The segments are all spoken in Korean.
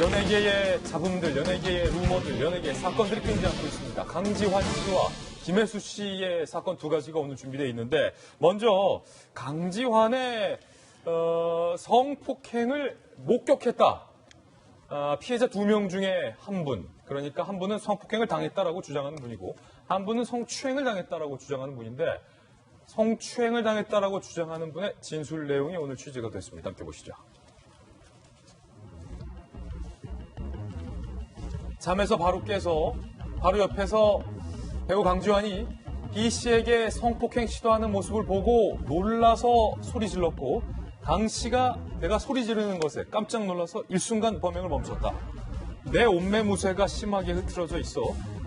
연예계의 잡음들, 연예계의 루머들, 연예계의 사건들이 끊이지 않고 있습니다. 강지환 씨와 김혜수 씨의 사건 두 가지가 오늘 준비되어 있는데 먼저 강지환의 성폭행을 목격했다. 피해자 2명 중에 한 분, 그러니까 한 분은 성폭행을 당했다라고 주장하는 분이고 한 분은 성추행을 당했다라고 주장하는 분인데 성추행을 당했다라고 주장하는 분의 진술 내용이 오늘 취재가 됐습니다. 함께 보시죠. 잠에서 바로 깨서 바로 옆에서 배우 강지환이 이 씨에게 성폭행 시도하는 모습을 보고 놀라서 소리 질렀고 강 씨가 내가 소리 지르는 것에 깜짝 놀라서 일순간 범행을 멈췄다. 내 옷매무새가 심하게 흐트러져 있어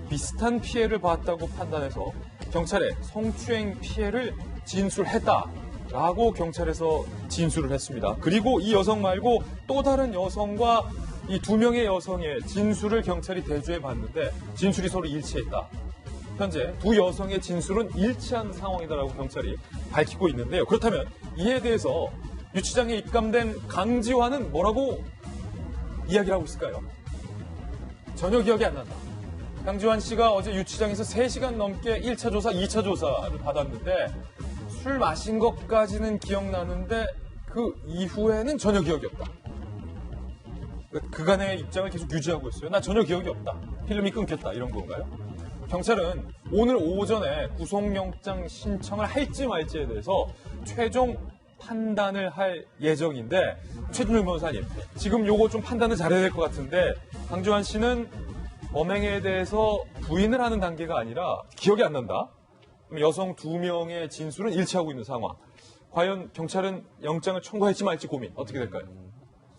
비슷한 피해를 봤다고 판단해서 경찰에 성추행 피해를 진술했다라고 경찰에서 진술을 했습니다. 그리고 이 여성 말고 또 다른 여성과 이 2명의 여성의 진술을 경찰이 대조해 봤는데 진술이 서로 일치했다. 현재 두 여성의 진술은 일치한 상황이다라고 경찰이 밝히고 있는데요. 그렇다면 이에 대해서 유치장에 입감된 강지환은 뭐라고 이야기를 하고 있을까요? 전혀 기억이 안 난다. 강지환 씨가 어제 유치장에서 3시간 넘게 1차 조사, 2차 조사를 받았는데 술 마신 것까지는 기억나는데 그 이후에는 전혀 기억이 없다. 그간의 입장을 계속 유지하고 있어요. 나 전혀 기억이 없다. 필름이 끊겼다. 이런 건가요? 경찰은 오늘 오전에 구속영장 신청을 할지 말지에 대해서 최종 판단을 할 예정인데 최준용 변호사님, 지금 요거 좀 판단을 잘해야 될 것 같은데 강지환 씨는 범행에 대해서 부인을 하는 단계가 아니라 기억이 안 난다. 여성 2명의 진술은 일치하고 있는 상황. 과연 경찰은 영장을 청구할지 말지 고민 어떻게 될까요?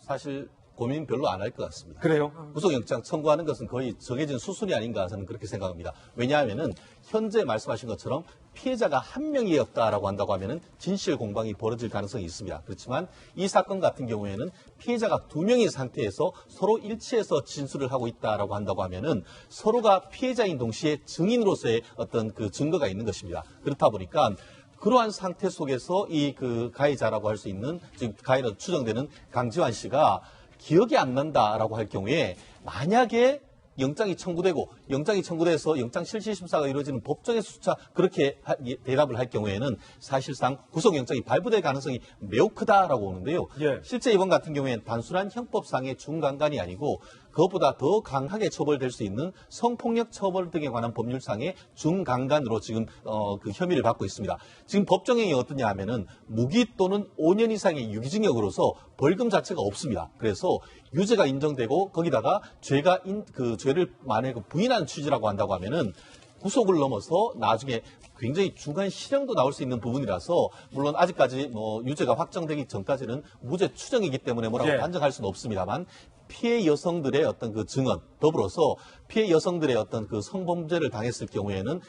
사실 고민 별로 안 할 것 같습니다. 그래요? 구속영장 청구하는 것은 거의 정해진 수순이 아닌가 저는 그렇게 생각합니다. 왜냐하면은 현재 말씀하신 것처럼 피해자가 한 명이었다라고 한다고 하면은 진실 공방이 벌어질 가능성이 있습니다. 그렇지만 이 사건 같은 경우에는 피해자가 2명인 상태에서 서로 일치해서 진술을 하고 있다라고 한다고 하면은 서로가 피해자인 동시에 증인으로서의 어떤 그 증거가 있는 것입니다. 그렇다 보니까 그러한 상태 속에서 이 그 가해자라고 할 수 있는 지금 가해로 추정되는 강지환 씨가 기억이 안 난다라고 할 경우에 만약에 영장이 청구돼서 영장 실시 심사가 이루어지는 법정에서 수차 그렇게 대답을 할 경우에는 사실상 구속영장이 발부될 가능성이 매우 크다라고 보는데요. 예. 실제 이번 같은 경우에는 단순한 형법상의 중강간이 아니고 그것보다 더 강하게 처벌될 수 있는 성폭력 처벌 등에 관한 법률상의 중강간으로 지금 그 혐의를 받고 있습니다. 지금 법정형이 어떠냐 하면은 무기 또는 5년 이상의 유기징역으로서 벌금 자체가 없습니다. 그래서 유죄가 인정되고 거기다가 죄를 만약에 부인한 취지라고 한다고 하면은 구속을 넘어서 나중에 굉장히 중간 실형도 나올 수 있는 부분이라서 물론 아직까지 뭐 유죄가 확정되기 전까지는 무죄 추정이기 때문에 뭐라고 단정할 수는 없습니다만 피해 여성들의 어떤 그 증언 더불어서 피해 여성들의 어떤 그 성범죄를 당했을 경우에는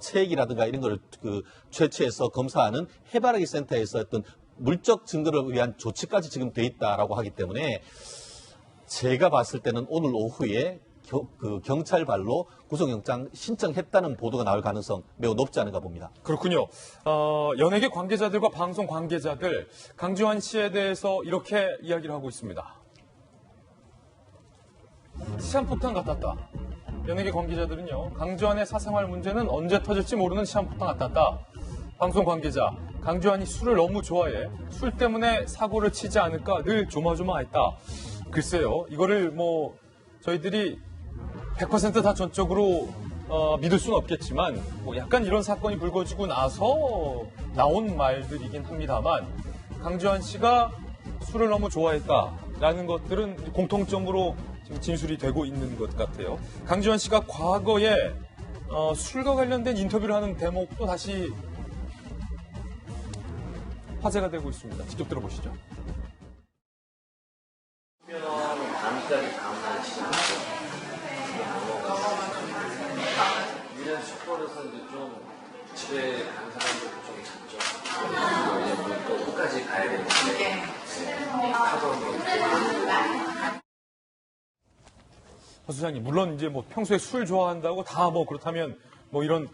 체액이라든가 이런 걸 그 채취해서 검사하는 해바라기 센터에서 어떤 물적 증거를 위한 조치까지 지금 돼 있다라고 하기 때문에 제가 봤을 때는 오늘 오후에 경찰발로 구속영장 신청했다는 보도가 나올 가능성 매우 높지 않은가 봅니다. 그렇군요. 연예계 관계자들과 방송 관계자들 강지환 씨에 대해서 이렇게 이야기를 하고 있습니다. 시한폭탄 같았다. 연예계 관계자들은요. 강지환의 사생활 문제는 언제 터질지 모르는 시한폭탄 같았다. 방송 관계자, 강지환이 술을 너무 좋아해. 술 때문에 사고를 치지 않을까 늘 조마조마했다. 글쎄요. 이거를 뭐 저희들이 100% 다 전적으로 믿을 수는 없겠지만 뭐 약간 이런 사건이 불거지고 나서 나온 말들이긴 합니다만 강지환 씨가 술을 너무 좋아했다라는 것들은 공통점으로 지금 진술이 되고 있는 것 같아요. 강지환 씨가 과거에 술과 관련된 인터뷰를 하는 대목도 다시 화제가 되고 있습니다. 직접 들어보시죠. 밤까지 다음날 시작하고 이런 숙소에서 이제 좀 집에 가는 사람들도 좀 잤죠. 이제 또 끝까지 가야 되는데 하던 거. 서 수장님, 물론 이제 뭐 평소에 술 좋아한다고 다 뭐 그렇다면 뭐 이런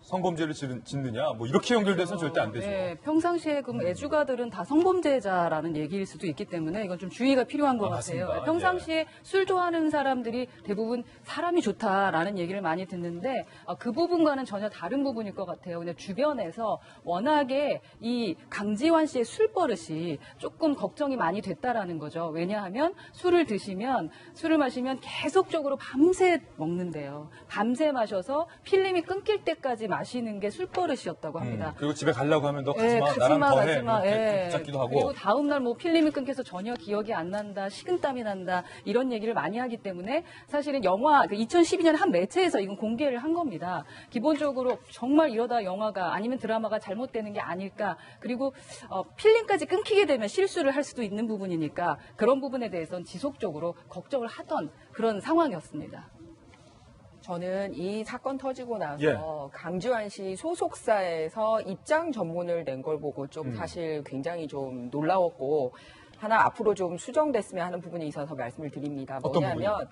성범죄를 짓느냐 뭐 이렇게 연결돼서는 절대 안 되죠. 네, 평상시에 그럼 애주가들은 다 성범죄자라는 얘기일 수도 있기 때문에 이건 좀 주의가 필요한 것 같아요. 맞습니다. 평상시에 술 좋아하는 사람들이 대부분 사람이 좋다라는 얘기를 많이 듣는데 그 부분과는 전혀 다른 부분일 것 같아요. 그냥 주변에서 워낙에 이 강지환 씨의 술 버릇이 조금 걱정이 많이 됐다라는 거죠. 왜냐하면 술을 마시면 계속적으로 밤새 먹는데요. 밤새 마셔서 필름이 끊길 때까지 마시는 게 술버릇이었다고 합니다. 그리고 집에 가려고 하면 너 예, 가지마, 나랑 더해 가지마. 이렇게 예. 붙잡기도 하고. 그리고 다음날 뭐 필름이 끊겨서 전혀 기억이 안 난다, 식은땀이 난다 이런 얘기를 많이 하기 때문에 사실은 영화 2012년 한 매체에서 이건 공개를 한 겁니다. 기본적으로 정말 이러다 영화가 아니면 드라마가 잘못되는 게 아닐까. 그리고 필름까지 끊기게 되면 실수를 할 수도 있는 부분이니까 그런 부분에 대해서는 지속적으로 걱정을 하던 그런 상황이었습니다. 저는 이 사건 터지고 나서 예. 강지환 씨 소속사에서 입장 전문을 낸 걸 보고 좀 사실 굉장히 좀 놀라웠고 하나 앞으로 좀 수정됐으면 하는 부분이 있어서 말씀을 드립니다. 어떤 뭐냐면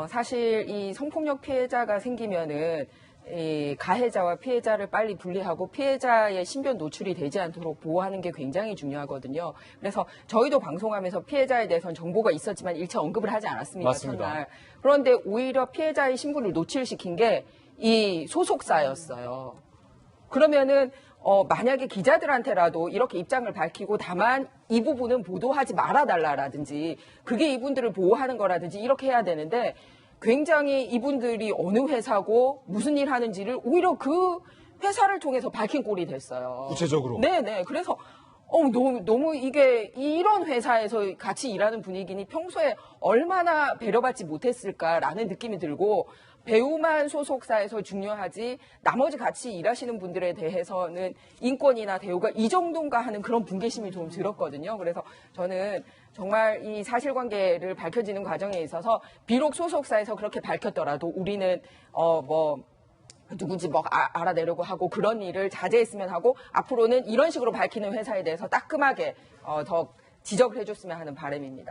사실 이 성폭력 피해자가 생기면은 이 가해자와 피해자를 빨리 분리하고 피해자의 신변 노출이 되지 않도록 보호하는 게 굉장히 중요하거든요. 그래서 저희도 방송하면서 피해자에 대해서는 정보가 있었지만 일체 언급을 하지 않았습니다. 맞습니다. 첫날. 그런데 오히려 피해자의 신분을 노출시킨 게 이 소속사였어요. 그러면은 만약에 기자들한테라도 이렇게 입장을 밝히고 다만 이 부분은 보도하지 말아달라라든지 그게 이분들을 보호하는 거라든지 이렇게 해야 되는데 굉장히 이분들이 어느 회사고 무슨 일 하는지를 오히려 그 회사를 통해서 밝힌 꼴이 됐어요. 구체적으로. 네네. 그래서 너무 이게 이런 회사에서 같이 일하는 분위기니 평소에 얼마나 배려받지 못했을까라는 느낌이 들고 배우만 소속사에서 중요하지 나머지 같이 일하시는 분들에 대해서는 인권이나 대우가 이 정도인가 하는 그런 분개심이 좀 들었거든요. 그래서 저는 정말 이 사실관계를 밝혀지는 과정에 있어서 비록 소속사에서 그렇게 밝혔더라도 우리는 누군지 알아내려고 하고 그런 일을 자제했으면 하고 앞으로는 이런 식으로 밝히는 회사에 대해서 따끔하게 더 지적을 해줬으면 하는 바람입니다.